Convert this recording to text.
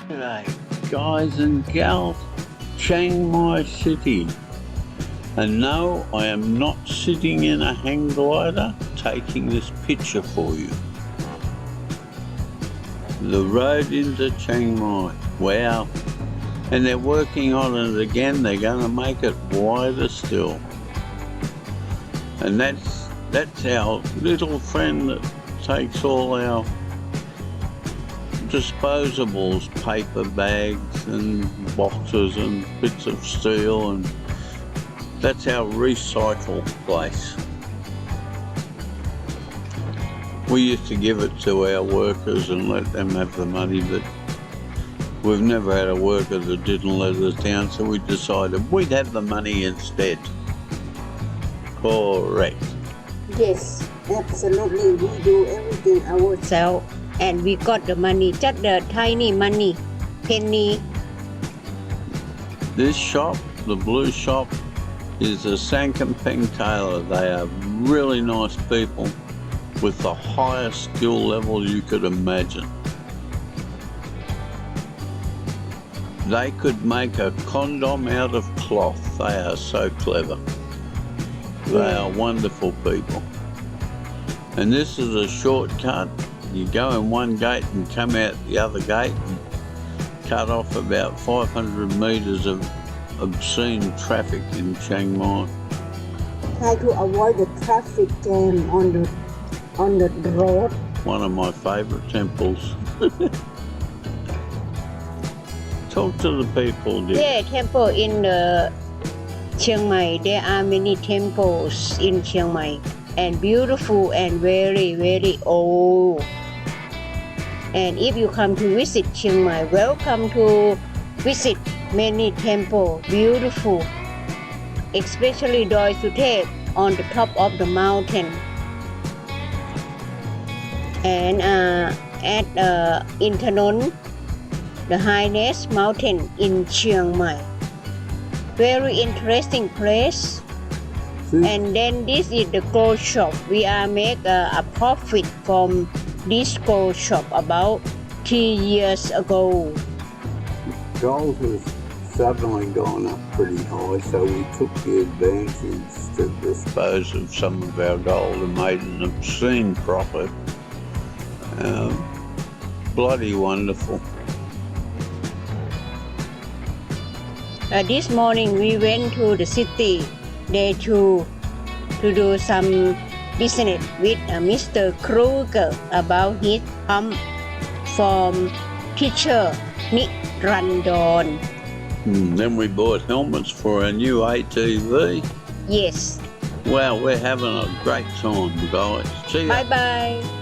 G'day, guys and gals, Chiang Mai City. And no, I am not sitting in a hang glider taking this picture for you. The road into Chiang Mai, wow. And they're working on it again, they're going to make it wider still. And that's our little friend that takes all our disposables, paper bags and boxes and bits of steel, and that's our recycle place. We used to give it to our workers and let them have the money, but we've never had a worker that didn't let us down, so we decided we'd have the money instead. Correct. Yes, absolutely. We do everything ourselves and we got the money, just the tiny money, penny. This shop, the blue shop, is a Sankampeng tailor. They are really nice people with the highest skill level you could imagine. They could make a condom out of cloth. They are so clever. They are wonderful people. And this is a shortcut. You go in one gate and come out the other gate and cut off about 500 metres of obscene traffic in Chiang Mai. Try to avoid the traffic jam on the road. One of my favourite temples. Talk to the people, dear. Yeah, temple in the Chiang Mai. There are many temples in Chiang Mai and beautiful and very, very old. And if you come to visit Chiang Mai, welcome to visit many temples, beautiful, especially Doi Suthep on the top of the mountain. And at Intanon, the highest mountain in Chiang Mai. Very interesting place. And then this is the gold shop. We are make a profit from this gold shop about 3 years ago. Gold has suddenly gone up pretty high, so we took the advantage to dispose of some of our gold and made an obscene profit. Bloody wonderful. This morning we went to the city there to do some business with Mr. Kruger about his pump from teacher Nirandon. Then we bought helmets for our new ATV. Yes. Wow, we're having a great time, guys. See ya. Bye-bye.